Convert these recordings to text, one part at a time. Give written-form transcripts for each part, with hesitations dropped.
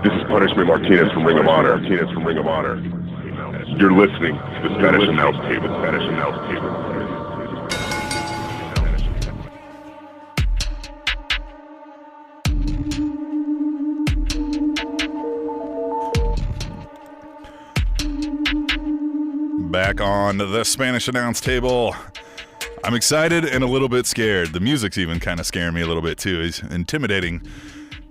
This is Punishment Martinez from Ring of Honor. You're listening to the Spanish Announce Table. Back on the Spanish Announce Table. I'm excited and a little bit scared. The music's even kind of scaring me a little bit too. It's intimidating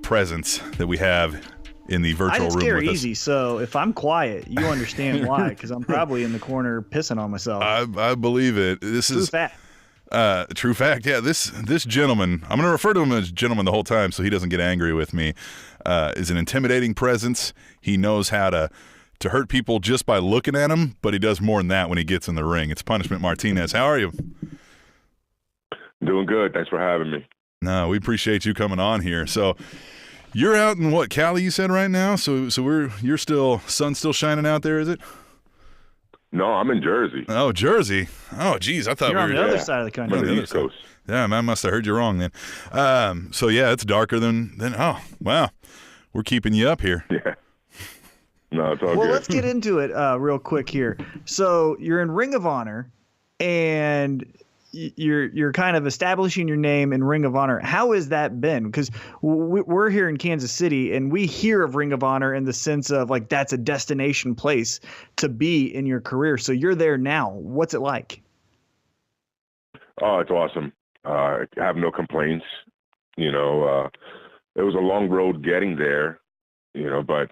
presence that we have in the virtual room with us. I get scared easy, so if I'm quiet, you understand why, because I'm probably in the corner pissing on myself. I believe it. This is true fact. Yeah, this gentleman, I'm going to refer to him as gentleman the whole time so he doesn't get angry with me, is an intimidating presence. He knows how to hurt people just by looking at him, but he does more than that when he gets in the ring. It's Punishment Martinez. How are you? Doing good. Thanks for having me. No, we appreciate you coming on here. So you're out in what, Cali, you said right now? So you're still, sun's still shining out there, is it? No, I'm in Jersey. Oh, Jersey. Oh, geez, I thought you're we on were the other side of the country. On the East Coast. Yeah, man, I must have heard you wrong then. So yeah, it's darker than oh, wow. We're keeping you up here. Yeah. No, it's all well, good. Let's get into it real quick here. So you're in Ring of Honor, and you're kind of establishing your name in Ring of Honor. How has that been? Because we're here in Kansas City, and we hear of Ring of Honor in the sense of like that's a destination place to be in your career. So you're there now. What's it like? Oh, it's awesome. I have no complaints. You know, it was a long road getting there, you know, but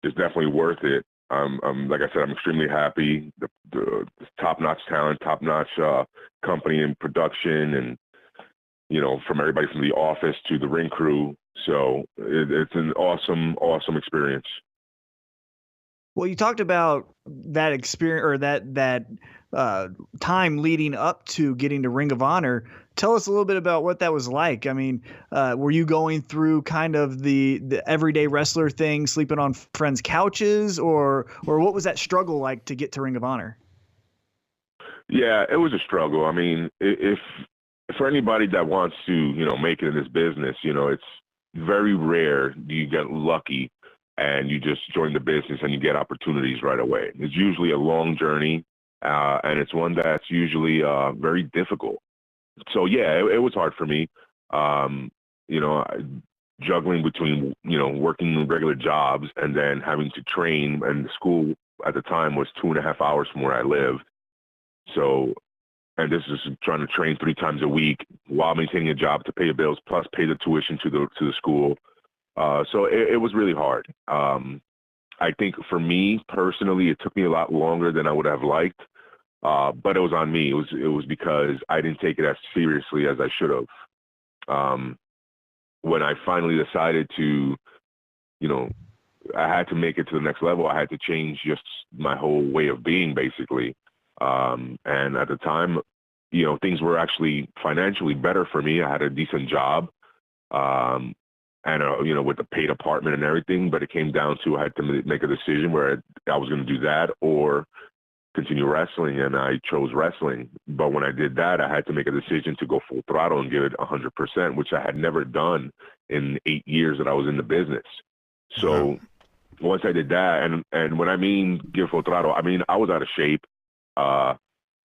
it's definitely worth it. Like I said, I'm extremely happy. The top-notch talent, top-notch company and production, and you know, from everybody from the office to the ring crew. So it's an awesome experience. Well, you talked about that experience or that time leading up to getting to Ring of Honor. Tell us a little bit about what that was like. I mean, were you going through kind of the everyday wrestler thing, sleeping on friends' couches, or what was that struggle like to get to Ring of Honor? Yeah, it was a struggle. I mean, if for anybody that wants to, you know, make it in this business, you know, it's very rare you get lucky and you just join the business and you get opportunities right away. It's usually a long journey, and it's one that's usually very difficult. So yeah, it was hard for me. You know, juggling between, you know, working regular jobs and then having to train, and the school at the time was 2.5 hours from where I lived. So, and this is trying to train 3 times a week while maintaining a job to pay the bills, plus pay the tuition to the school. So it was really hard. I think for me personally, it took me a lot longer than I would have liked. But it was on me. It was because I didn't take it as seriously as I should have. When I finally decided to, you know, I had to make it to the next level. I had to change just my whole way of being, basically. And at the time, you know, things were actually financially better for me. I had a decent job, and you know, with the paid apartment and everything. But it came down to I had to make a decision where I was going to do that or continue wrestling, and I chose wrestling. But when I did that, I had to make a decision to go full throttle and give it 100%, which I had never done in 8 years that I was in the business. So once I did that, and when I mean give full throttle, I mean I was out of shape.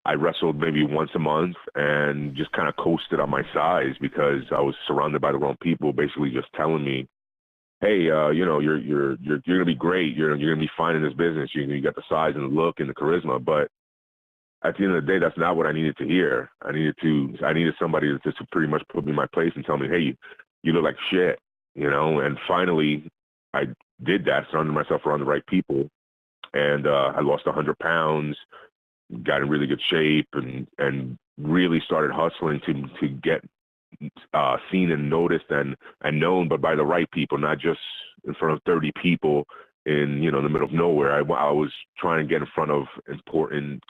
I wrestled maybe once a month and just kind of coasted on my size because I was surrounded by the wrong people, basically just telling me, hey, you know, you're gonna be great. You're gonna be fine in this business. You got the size and the look and the charisma. But at the end of the day, that's not what I needed to hear. I needed somebody to just pretty much put me in my place and tell me, hey, you look like shit, you know. And finally, I did that, surrounded myself around the right people, and I lost 100 pounds, got in really good shape, and really started hustling to get seen and noticed and known, but by the right people, not just in front of 30 people in, you know, the middle of nowhere. I was trying to get in front of important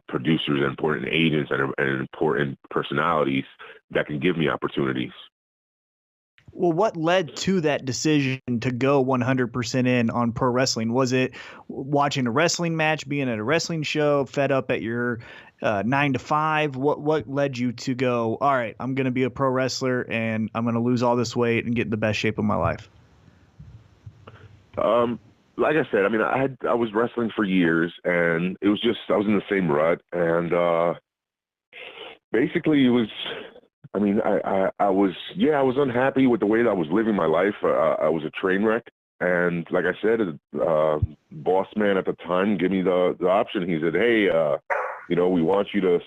producers and important agents and important personalities that can give me opportunities. Well, what led to that decision to go 100% in on pro wrestling? Was it watching a wrestling match, being at a wrestling show, fed up at your 9 to 5? What led you to go, all right, I'm going to be a pro wrestler and I'm going to lose all this weight and get in the best shape of my life? Like I said, I mean, I was wrestling for years, and it was just I was in the same rut, and basically it was. I mean, I was unhappy with the way that I was living my life. I was a train wreck, and like I said, boss man at the time gave me the option. He said, "Hey, we want you to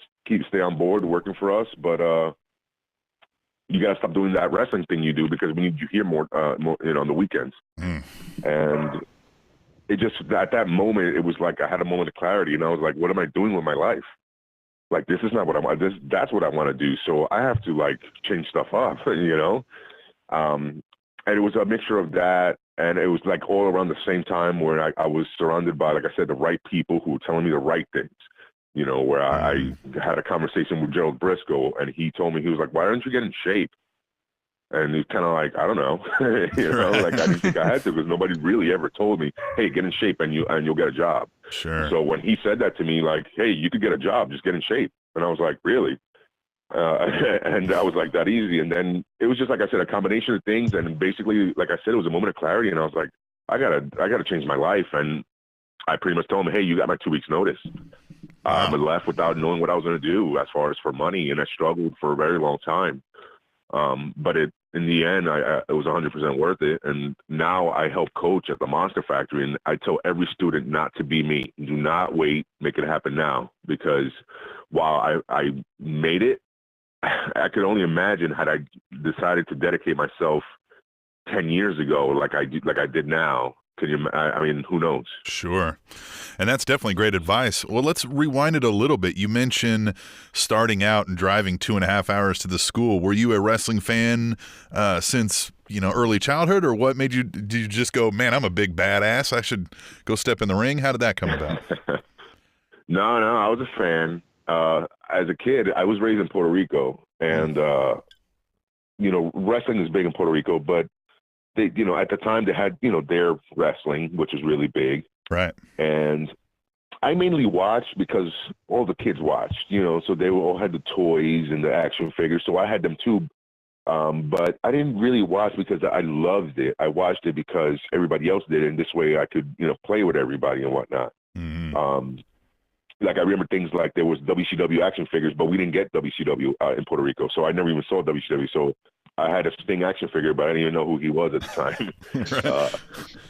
stay on board working for us, but you got to stop doing that wrestling thing you do because we need you here more on the weekends." And it just at that moment, it was like I had a moment of clarity, and I was like, "What am I doing with my life? Like, this is not what I want. That's what I want to do. So I have to like change stuff up, And it was a mixture of that, and it was like all around the same time where I was surrounded by, like I said, the right people who were telling me the right things. Where I had a conversation with Gerald Briscoe, and he told me, he was like, "Why don't you get in shape?" And he's kind of like, "I don't know," like I didn't think I had to because nobody really ever told me, "Hey, get in shape and you'll get a job." Sure. So when he said that to me, like, "Hey, you could get a job, just get in shape," and I was like, "Really?" And I was like, that easy. And then it was just like I said, a combination of things, and basically, like I said, it was a moment of clarity, and I was like, I gotta change my life, and I pretty much told him, "Hey, you got my 2 weeks notice." Wow. I left without knowing what I was going to do as far as for money, and I struggled for a very long time. But in the end, it was 100% worth it. And now I help coach at the Monster Factory, and I tell every student not to be me. Do not wait. Make it happen now. Because while I made it, I could only imagine had I decided to dedicate myself 10 years ago like I did now. I mean, who knows? Sure. And that's definitely great advice. Well, let's rewind it a little bit. You mentioned starting out and driving 2.5 hours to the school. Were you a wrestling fan since, early childhood, or what made you, did you just go, "Man, I'm a big badass, I should go step in the ring"? How did that come about? No, I was a fan. As a kid, I was raised in Puerto Rico, and, wrestling is big in Puerto Rico, but they, at the time they had, their wrestling, which was really big. Right. And I mainly watched because all the kids watched, so they all had the toys and the action figures. So I had them too. But I didn't really watch because I loved it. I watched it because everybody else did it. And this way I could, play with everybody and whatnot. Mm-hmm. Like I remember things like there was WCW action figures, but we didn't get WCW in Puerto Rico. So I never even saw WCW. So I had a Sting action figure, but I didn't even know who he was at the time. Right.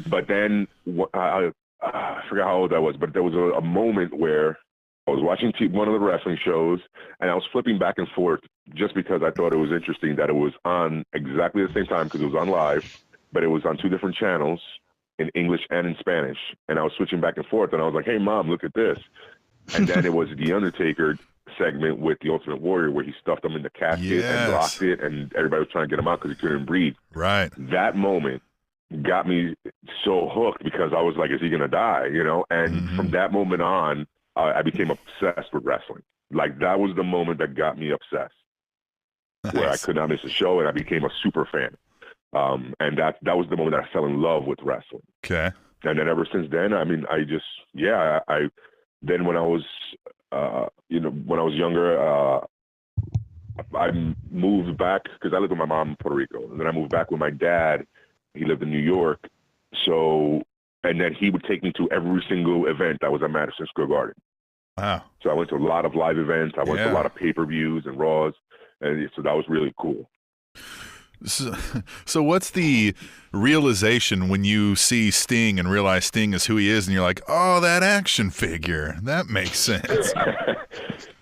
But then I forgot how old I was, but there was a moment where I was watching one of the wrestling shows, and I was flipping back and forth just because I thought it was interesting that it was on exactly the same time because it was on live, but it was on 2 different channels in English and in Spanish. And I was switching back and forth, and I was like, "Hey, Mom, look at this." And then it was the Undertaker segment with the Ultimate Warrior where he stuffed him in the casket and locked it, and everybody was trying to get him out because he couldn't breathe. Right. That moment got me so hooked because I was like, is he going to die? And from that moment on, I became obsessed with wrestling. Like that was the moment that got me obsessed. Nice. Where I could not miss a show, and I became a super fan. And that was the moment that I fell in love with wrestling. Okay. And then ever since then, I mean, then when I was, when I was younger, I moved back because I lived with my mom in Puerto Rico. And then I moved back with my dad. He lived in New York. So, and then he would take me to every single event that was at Madison Square Garden. Wow. So I went to a lot of live events. I went to a lot of pay-per-views and Raws. And so that was really cool. So what's the realization when you see Sting and realize Sting is who he is, and you're like, "Oh, that action figure, that makes sense."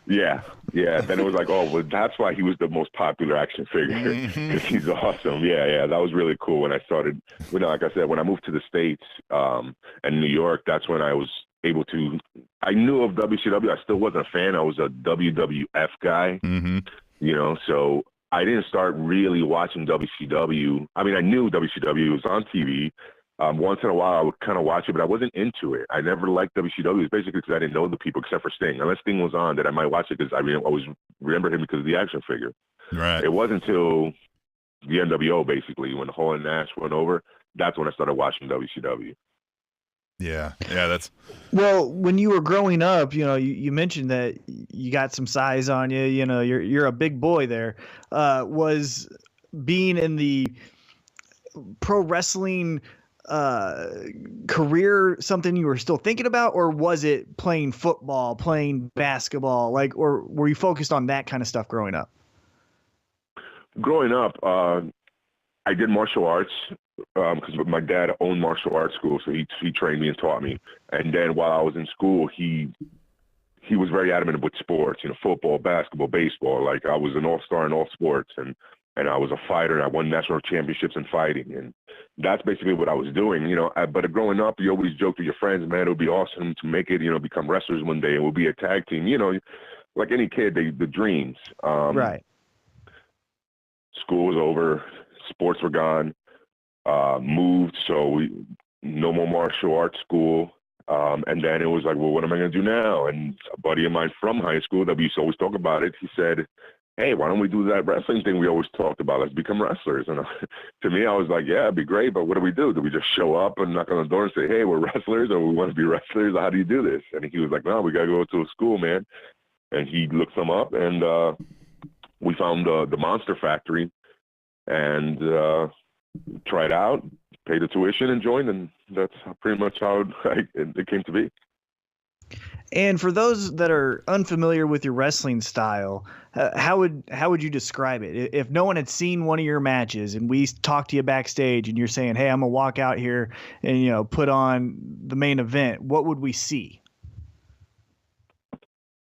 Yeah. Then it was like, oh, well, that's why he was the most popular action figure because he's awesome. Yeah. That was really cool when I started. Like I said, when I moved to the States and New York, that's when I was able to. I knew of WCW. I still wasn't a fan. I was a WWF guy. So I didn't start really watching WCW. I mean, I knew WCW was on TV. Once in a while, I would kind of watch it, but I wasn't into it. I never liked WCW. It's basically because I didn't know the people except for Sting. Unless Sting was on, that I might watch it because I always remember him because of the action figure. Right. It wasn't until the NWO, basically, when Hall and Nash went over, that's when I started watching WCW. Yeah, that's. Well, when you were growing up, you mentioned that you got some size on you. You're a big boy there. Was being in the pro wrestling career something you were still thinking about, or was it playing football, playing basketball, like, or were you focused on that kind of stuff growing up? Growing up, I did martial arts because my dad owned martial arts school, so he trained me and taught me. And then while I was in school, he was very adamant with sports, football, basketball, baseball. Like I was an all-star in all sports, and I was a fighter, and I won national championships in fighting, and that's basically what I was doing. But growing up, you always joke to your friends, man, it would be awesome to make it, become wrestlers one day, and we'll be a tag team. Like any kid, the dreams. Right. School was over, sports were gone, moved, so no more martial arts school. And then it was like, well, what am I going to do now? And a buddy of mine from high school that we used to always talk about it, he said, hey, why don't we do that wrestling thing we always talked about? Let's become wrestlers. And to me, I was like, yeah, it'd be great, but what do we do? Do we just show up and knock on the door and say, hey, we're wrestlers, or we want to be wrestlers? How do you do this? And he was like, no, we got to go to a school, man. And he looked them up, and we found the Monster Factory and tried out, paid the tuition, and joined, and that's pretty much how it came to be. And for those that are unfamiliar with your wrestling style, how would you describe it? If no one had seen one of your matches and we talked to you backstage and you're saying, hey, I'm going to walk out here and, put on the main event, what would we see?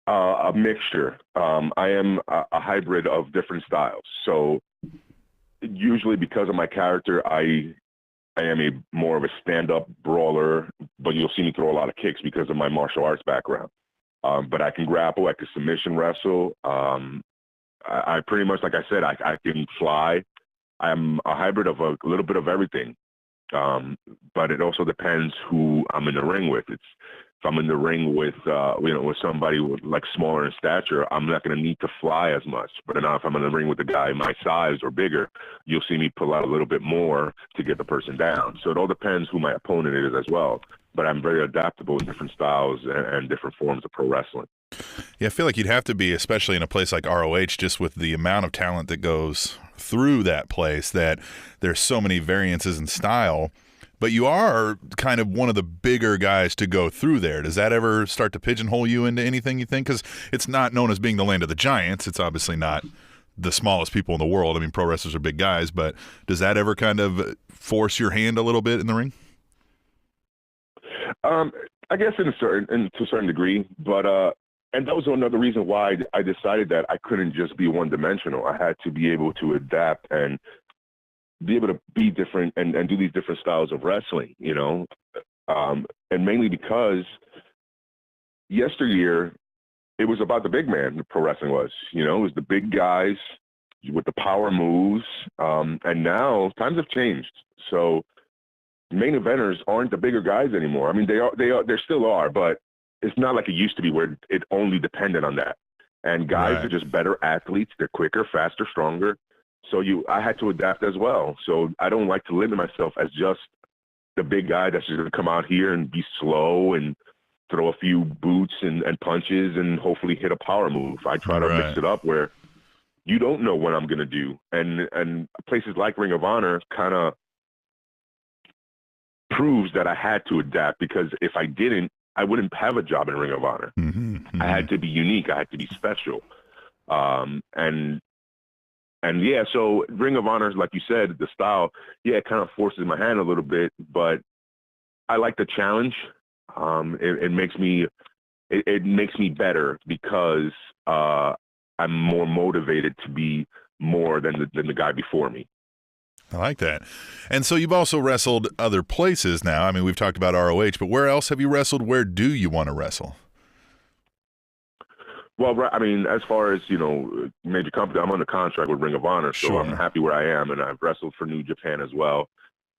A mixture. I am a hybrid of different styles. So usually because of my character, I am more of a stand-up brawler, but you'll see me throw a lot of kicks because of my martial arts background. But I can grapple, I can submission wrestle. I pretty much, like I said, I can fly. I'm a hybrid of a little bit of everything. But it also depends who I'm in the ring with. If I'm in the ring with with somebody like smaller in stature, I'm not going to need to fly as much. But now if I'm in the ring with a guy my size or bigger, you'll see me pull out a little bit more to get the person down. So it all depends who my opponent is as well. But I'm very adaptable in different styles and different forms of pro wrestling. Yeah, I feel like you'd have to be, especially in a place like ROH, just with the amount of talent that goes through that place, that there's so many variances in style. But you are kind of one of the bigger guys to go through there. Does that ever start to pigeonhole you into anything you think? Because it's not known as being the land of the giants. It's obviously not the smallest people in the world. I mean, pro wrestlers are big guys, but does that ever kind of force your hand a little bit in the ring? I guess to a certain degree, but and that was another reason why I decided that I couldn't just be one-dimensional. I had to be able to adapt and be able to be different and do these different styles of wrestling, and mainly because yesteryear it was about the big man. The pro wrestling was, it was the big guys with the power moves, and now times have changed. So main eventers aren't the bigger guys anymore. I mean, they still are, but it's not like it used to be where it only depended on that. And guys Right. are just better athletes. They're quicker, faster, stronger. So I had to adapt as well. So I don't like to limit myself as just the big guy that's just going to come out here and be slow and throw a few boots and punches and hopefully hit a power move. I try to mix it up where you don't know what I'm going to do. And places like Ring of Honor kind of proves that I had to adapt, because if I didn't, I wouldn't have a job in Ring of Honor. Mm-hmm, mm-hmm. I had to be unique. I had to be special. And yeah, so Ring of Honor, like you said, the style, it kind of forces my hand a little bit, but I like the challenge. It makes me better because I'm more motivated to be more than the guy before me. I like that. And so you've also wrestled other places now. I mean, we've talked about ROH, but where else have you wrestled? Where do you want to wrestle? Well, I mean, as far as, major company, I'm under contract with Ring of Honor, so Sure. I'm happy where I am, and I've wrestled for New Japan as well.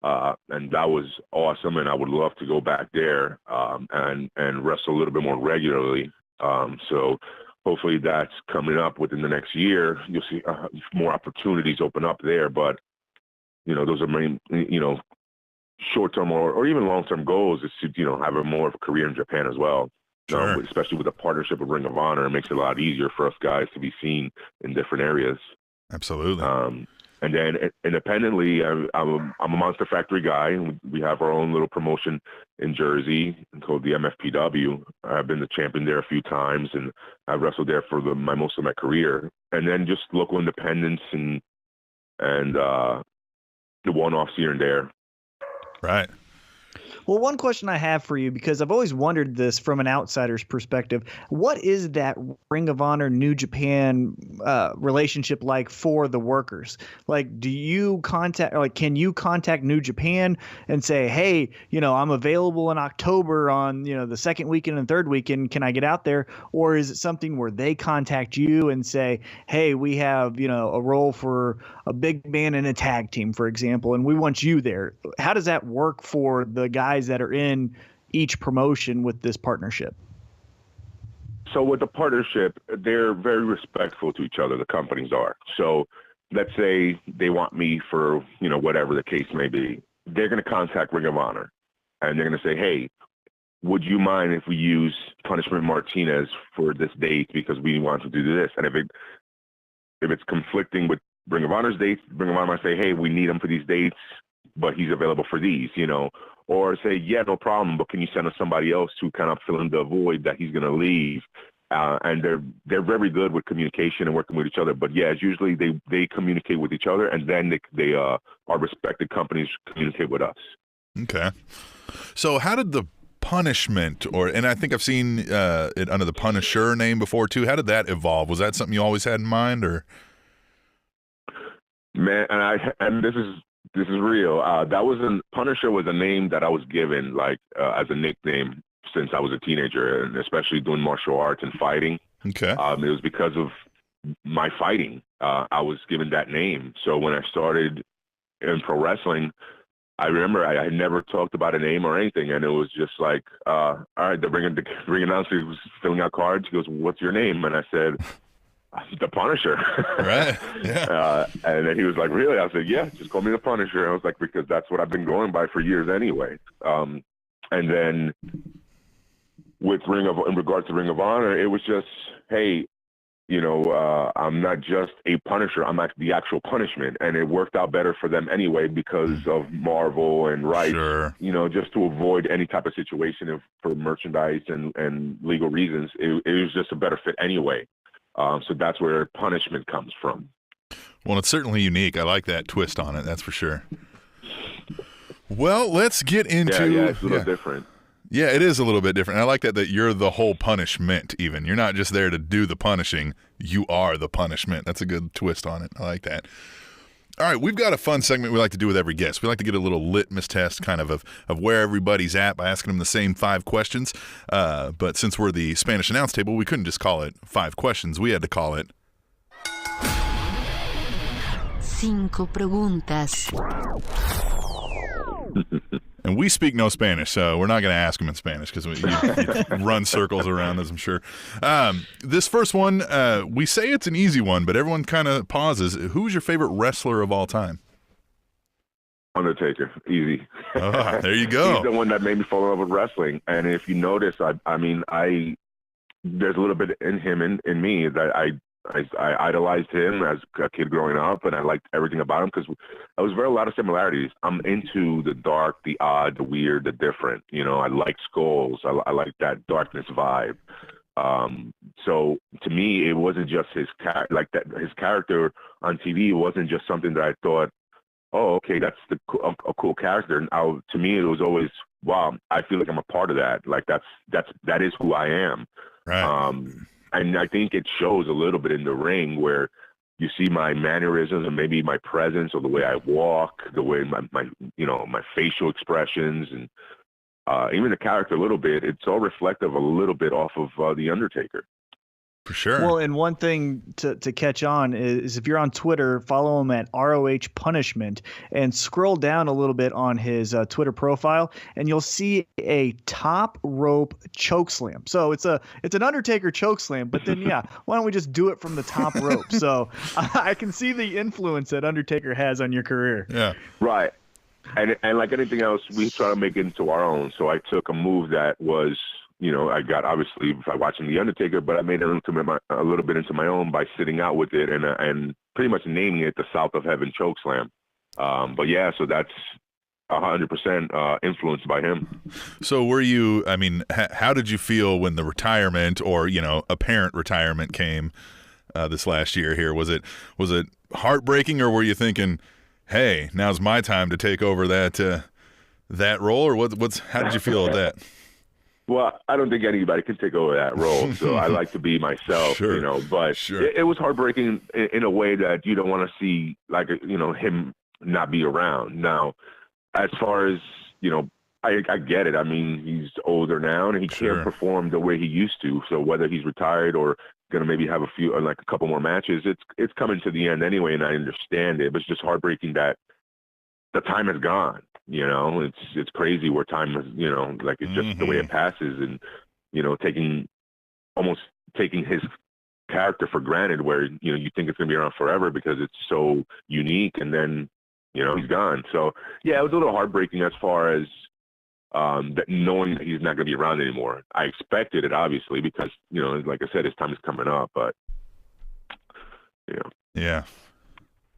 And that was awesome, and I would love to go back there and wrestle a little bit more regularly. So hopefully that's coming up within the next year. You'll see more opportunities open up there, but, those are main, short-term or even long-term goals is to, have more of a career in Japan as well. Sure. Especially with a partnership with Ring of Honor, it makes it a lot easier for us guys to be seen in different areas. Absolutely. And then independently, I'm a Monster Factory guy. We have our own little promotion in Jersey called the MFPW. I've been the champion there a few times, and I've wrestled there for most of my career. And then just local independents and the one-offs here and there. Right. Well, one question I have for you, because I've always wondered this from an outsider's perspective, what is that Ring of Honor New Japan relationship like for the workers? Like, can you contact New Japan and say, hey, I'm available in October on, the second weekend and third weekend, can I get out there? Or is it something where they contact you and say, hey, we have, a role for a big man in a tag team, for example, and we want you there? How does that work for the guys that are in each promotion with this partnership? So with the partnership, they're very respectful to each other. The companies are. So let's say they want me for, whatever the case may be. They're going to contact Ring of Honor and they're going to say, hey, would you mind if we use Punishment Martinez for this date because we want to do this? And if it's conflicting with Ring of Honor's dates, Ring of Honor might say, hey, we need him for these dates, but he's available for these, or say, yeah, no problem, but can you send us somebody else to kind of fill in the void that he's going to leave? And they're very good with communication and working with each other. But yeah, it's usually they communicate with each other, and then they our respected companies communicate with us. Okay. So how did the Punishment, and I think I've seen it under the Punisher name before too. How did that evolve? Was that something you always had in mind, or? Man, and this is real. Punisher was a name that I was given as a nickname since I was a teenager, and especially doing martial arts and fighting. Okay. It was because of my fighting. I was given that name. So when I started in pro wrestling, I remember I had never talked about a name or anything, and it was just like, all right, the ring announcer was filling out cards. He goes, "What's your name?" And I said, "The Punisher." Right. Yeah. And then he was like, "Really?" I said, "Yeah, just call me the Punisher." I was like, because that's what I've been going by for years anyway. And then in regards to Ring of Honor, it was just, hey, I'm not just a Punisher. I'm actually the actual Punishment. And it worked out better for them anyway because of Marvel and rights, sure. Just to avoid any type of situation for merchandise and legal reasons. It was just a better fit anyway. So that's where Punishment comes from. Well, it's certainly unique. I like that twist on it. That's for sure. Well, let's get into... Yeah, it's a little different. Yeah, it is a little bit different. I like that you're the whole punishment even. You're not just there to do the punishing. You are the punishment. That's a good twist on it. I like that. All right, we've got a fun segment we like to do with every guest. We like to get a little litmus test kind of where everybody's at by asking them the same 5 questions. But since we're the Spanish announce table, we couldn't just call it 5 questions. We had to call it... 5 preguntas. And we speak no Spanish, so we're not going to ask them in Spanish because you run circles around us, I'm sure. This first one, we say it's an easy one, but everyone kind of pauses. Who's your favorite wrestler of all time? Undertaker, easy. Oh, there you go. He's the one that made me fall in love with wrestling. And if you notice, I mean, there's a little bit in him, in me, that I idolized him as a kid growing up, and I liked everything about him because there was a lot of similarities. I'm into the dark, the odd, the weird, the different. I like skulls. I like that darkness vibe. So to me, it wasn't just his character on TV. It wasn't just something that I thought, oh, okay, that's a cool character. And to me, it was always, wow, I feel like I'm a part of that. Like that is who I am. Right. And I think it shows a little bit in the ring where you see my mannerisms and maybe my presence or the way I walk, the way my facial expressions and even the character a little bit. It's all reflective a little bit off of The Undertaker. For sure. Well, and one thing to catch on is if you're on Twitter, follow him at RoH Punishment and scroll down a little bit on his Twitter profile, and you'll see a top rope choke slam. So it's an Undertaker choke slam, but then why don't we just do it from the top rope? So I can see the influence that Undertaker has on your career. Yeah. Right. And like anything else, we try to make it into our own. So I took a move that was I got obviously by watching The Undertaker, but I made it a little bit into my own by sitting out with it and pretty much naming it the South of Heaven Chokeslam. But yeah, so that's 100% influenced by him. So were you, I mean, how did you feel when the retirement or, apparent retirement came this last year here? Was it heartbreaking, or were you thinking, hey, now's my time to take over that role, or how did you feel with that? Well, I don't think anybody can take over that role, so I like to be myself, Sure. But sure. it was heartbreaking in a way that you don't want to see, like, him not be around. Now, as far as, I get it. I mean, he's older now, and he can't perform the way he used to. So whether he's retired or going to maybe have a couple more matches, it's coming to the end anyway, and I understand it. But it's just heartbreaking that the time has gone. It's crazy where time is, like it's just the way it passes, and almost taking his character for granted, where you think it's going to be around forever because it's so unique, and then he's gone. So yeah, it was a little heartbreaking as far as that, knowing that he's not going to be around anymore. I expected it, obviously, because like I said, his time is coming up, but yeah.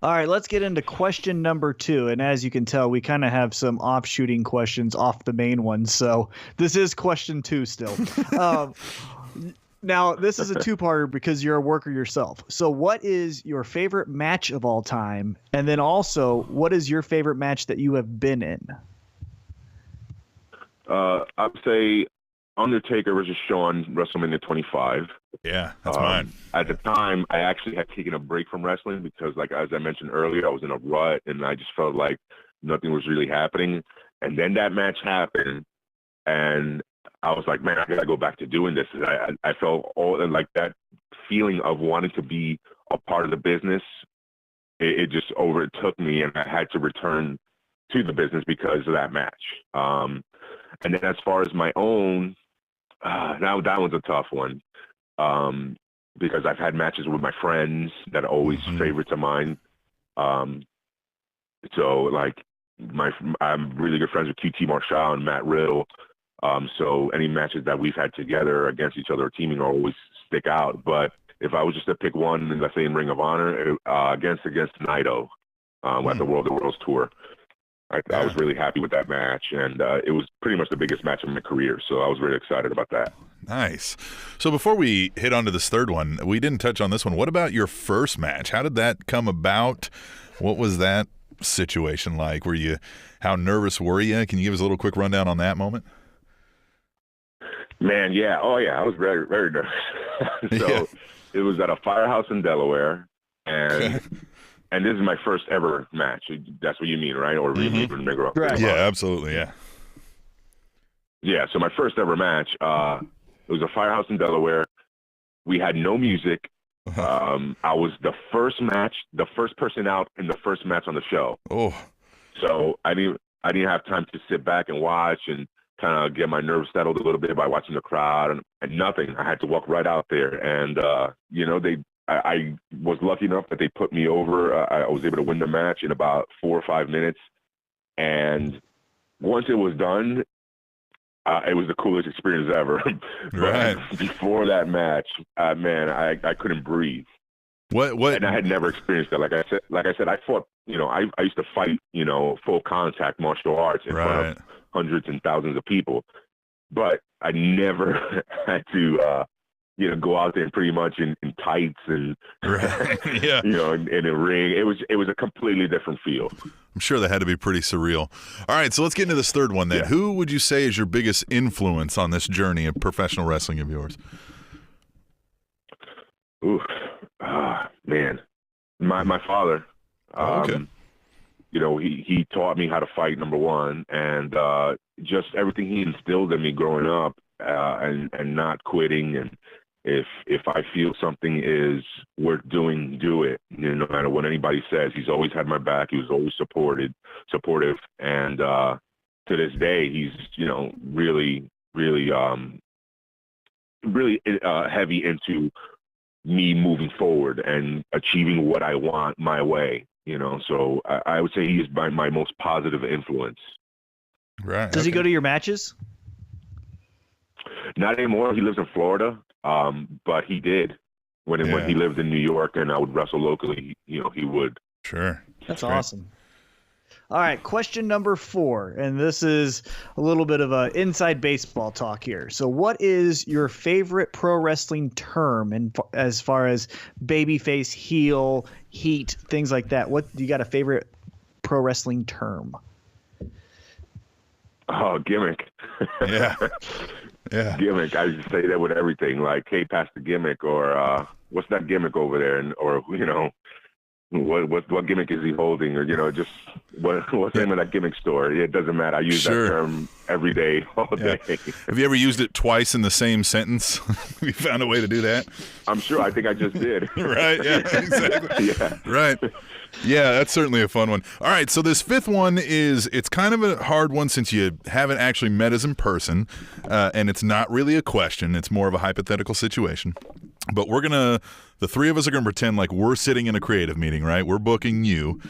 All right, let's get into question number 2. And as you can tell, we kind of have some offshooting questions off the main one. So this is question 2 still. Now, this is a 2-parter because you're a worker yourself. So what is your favorite match of all time? And then also, what is your favorite match that you have been in? I'd say Undertaker versus Shawn, WrestleMania 25. Yeah, that's mine. At the time, I actually had taken a break from wrestling because, like, as I mentioned earlier, I was in a rut and I just felt like nothing was really happening. And then that match happened, and I was like, man, I got to go back to doing this. I felt like that feeling of wanting to be a part of the business. It just overtook me, and I had to return to the business because of that match. And then as far as my own, now that one's a tough one, because I've had matches with my friends that are always favorites of mine. So like I'm really good friends with QT Marshall and Matt Riddle. So any matches that we've had together against each other or teaming always stick out. But if I was just to pick one, let's say in Ring of Honor, against Naito at the World of Worlds tour, I was really happy with that match, and it was pretty much the biggest match of my career, so I was really excited about that. Nice. So before we hit on to this third one, we didn't touch on this one. What about your first match? How did that come about? What was that situation like? How nervous were you? Can you give us a little quick rundown on that moment? Man, yeah. Oh, yeah, I was very, very nervous. So It was at a firehouse in Delaware, and... And this is my first ever match. That's what you mean, right? Or right. Yeah, absolutely, yeah. Yeah, so my first ever match, it was a firehouse in Delaware. We had no music. I was the first person out in the first match on the show. Oh. So I didn't have time to sit back and watch and kind of get my nerves settled a little bit by watching the crowd and nothing. I had to walk right out there, and I was lucky enough that they put me over. I was able to win the match in about 4 or 5 minutes. And once it was done, it was the coolest experience ever. Right. But before that match, man, I couldn't breathe. What? And I had never experienced that. Like I said, I fought, I used to fight, full contact martial arts in front of hundreds and thousands of people. But I never had to, go out there pretty much in tights and, yeah. In a ring. It was a completely different feel. I'm sure that had to be pretty surreal. All right, so let's get into this third one then. Yeah. Who would you say is your biggest influence on this journey of professional wrestling of yours? Ooh, man, my father. Okay. He taught me how to fight, number one, and just everything he instilled in me growing up, and not quitting. And if I feel something is worth doing, do it. No matter what anybody says. He's always had my back. He was always supportive, and to this day, he's really, really, really heavy into me moving forward and achieving what I want my way. So I would say he is my most positive influence. Right. Does he go to your matches? Not anymore. He lives in Florida, but he did when he lived in New York, and I would wrestle locally. He would. Sure. That's awesome. All right, question number 4, and this is a little bit of a inside baseball talk here. So, what is your favorite pro wrestling term, and as far as babyface, heel, heat, things like that? What do you got a favorite pro wrestling term? Oh, gimmick. Yeah. Yeah. Gimmick. I just say that with everything. Like, hey, pass the gimmick, or what's that gimmick over there? And or what gimmick is he holding? Or just what's the name of that gimmick store? It doesn't matter. I use that term every day, all day. Have you ever used it twice in the same sentence? Have you found a way to do that? I'm sure. I think I just did. Right. Yeah. Exactly. Yeah. Right. Yeah, that's certainly a fun one. All right, so this 5th one it's kind of a hard one since you haven't actually met us in person, and it's not really a question. It's more of a hypothetical situation. But the 3 of us are going to pretend like we're sitting in a creative meeting, right? We're booking you,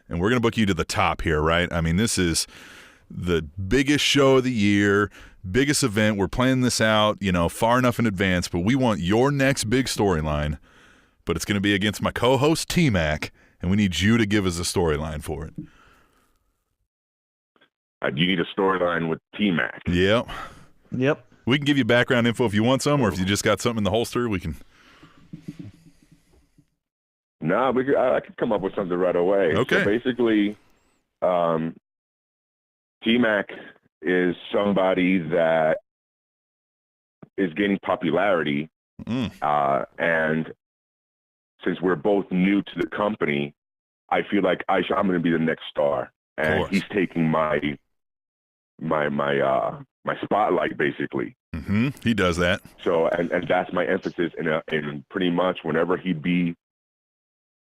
and we're going to book you to the top here, right? I mean, this is the biggest show of the year, biggest event. We're planning this out, far enough in advance, but we want your next big storyline, but it's going to be against my co-host T-Mac, and we need you to give us a storyline for it. You need a storyline with T-Mac. Yep. We can give you background info if you want some, or if you just got something in the holster, we can. No, I could come up with something right away. Okay. So basically, T-Mac is somebody that is gaining popularity, and since we're both new to the company, I feel like I'm going to be the next star, and he's taking my spotlight, basically. Mm-hmm. He does that. So, and that's my emphasis in pretty much whenever he'd be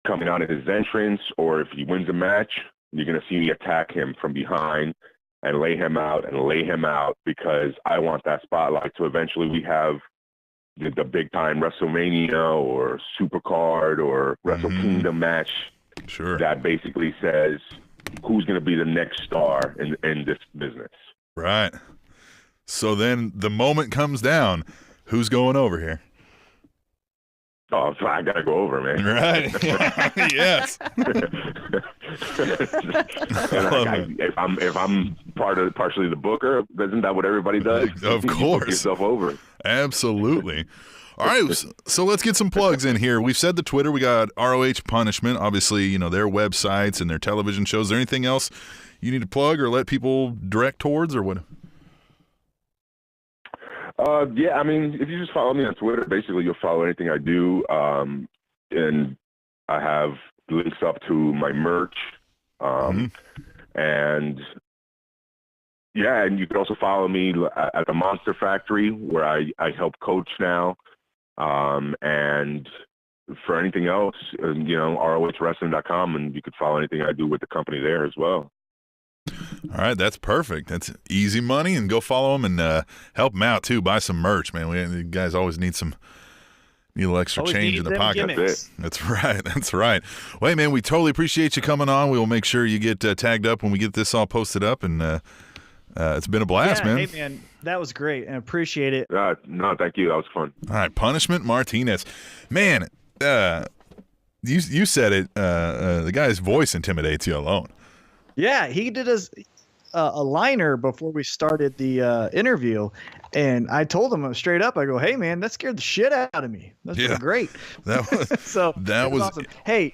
coming out in his entrance, or if he wins a match, you're going to see me attack him from behind and lay him out because I want that spotlight. So eventually we have the big time WrestleMania or Supercard or Wrestle Kingdom match. Sure. That basically says who's going to be the next star in this business. Right. So then the moment comes down, who's going over here? Oh, so I gotta go over, man. Right. Yes. If I'm partially the booker, isn't that what everybody does? Of course. You book yourself over. Absolutely. All right, so let's get some plugs in here. We've said the Twitter. We got RoH Punishment, obviously, their websites and their television shows. Is there anything else you need to plug or let people direct towards, or what? Yeah, I mean, if you just follow me on Twitter, basically you'll follow anything I do. And I have links up to my merch. And yeah, and you can also follow me at the Monster Factory, where I help coach now. And for anything else, RoHWrestling.com, and you could follow anything I do with the company there as well. All right, that's perfect. That's easy money, and go follow them and help them out too. Buy some merch, man. You guys always need a little extra change in the pocket. That's right. That's right. Well, hey, man, we totally appreciate you coming on. We will make sure you get tagged up when we get this all posted up, and it's been a blast, man. Hey, man, that was great, and appreciate it. No, thank you. That was fun. All right, Punishment Martinez, man. You said it. The guy's voice intimidates you alone. Yeah, he did a liner before we started the interview, and I told him straight up. I go, "Hey, man, that scared the shit out of me. That's pretty great." That was that was awesome. Hey,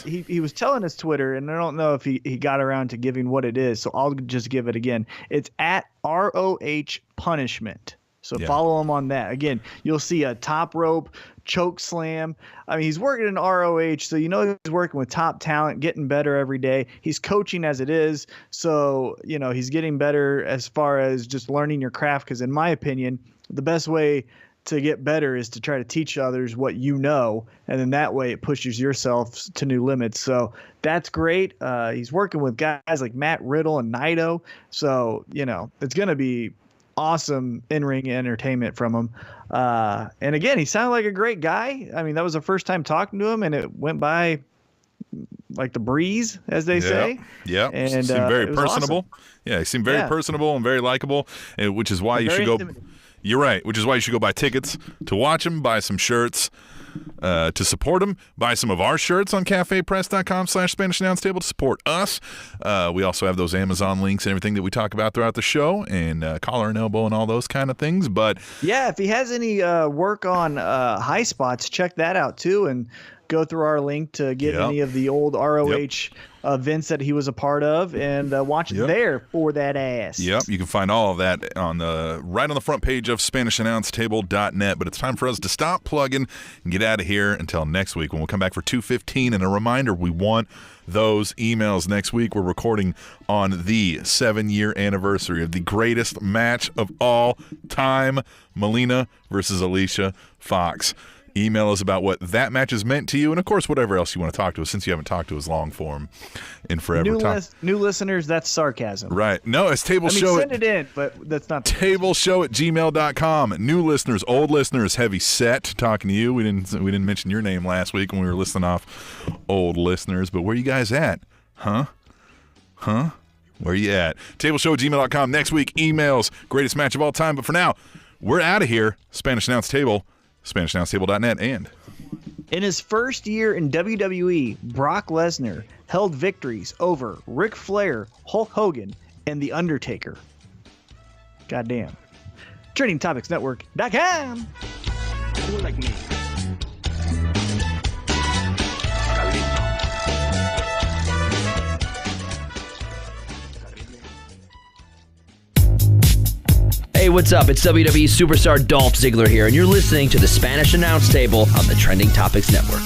he was telling his Twitter, and I don't know if he got around to giving what it is, so I'll just give it again. It's at RoH Punishment. So follow him on that. Again, you'll see a top rope choke slam. I mean, he's working in RoH, so he's working with top talent, getting better every day. He's coaching as it is, so he's getting better as far as just learning your craft. Because in my opinion, the best way to get better is to try to teach others what you know, and then that way it pushes yourself to new limits. So that's great. He's working with guys like Matt Riddle and Naito, so it's going to be awesome in-ring entertainment from him. And again, he sounded like a great guy. I mean, that was the first time talking to him, and it went by like the breeze, as they say. Yeah. And seemed very personable. Awesome. Yeah, he seemed very personable and very likable, which is why you should go. You're right, which is why you should go buy tickets to watch him, buy some shirts to support him, buy some of our shirts on cafepress.com/Spanish Announce Table to support us. We also have those Amazon links and everything that we talk about throughout the show, and collar and elbow and all those kind of things. But yeah, if he has any work on high spots, check that out too, and go through our link to get any of the old ROH events that he was a part of, and watch it there for that ass. Yep, you can find all of that right on the front page of SpanishAnnounceTable.net. But it's time for us to stop plugging and get out of here until next week when we'll come back for 2:15. And a reminder, we want those emails next week. We're recording on the 7-year anniversary of the greatest match of all time, Melina versus Alicia Fox. Email us about what that match has meant to you, and of course, whatever else you want to talk to us, since you haven't talked to us long form in forever. New listeners, that's sarcasm. Right. No, it's table show. Send it in, but that's not tableshow@gmail.com. New listeners, old listeners, heavy set talking to you. We didn't mention your name last week when we were listing off old listeners, but where you guys at? Huh? Where you at? Tableshow@gmail.com. Next week, emails, greatest match of all time. But for now, we're out of here. Spanish Announce Table. SpanishAnnounceTable.net. And in his first year in WWE, Brock Lesnar held victories over Ric Flair, Hulk Hogan, and The Undertaker. Goddamn. TrendingTopicsNetwork.com. Like me. Hey, what's up? It's WWE superstar Dolph Ziggler here, and you're listening to the Spanish Announce Table on the Trending Topics Network.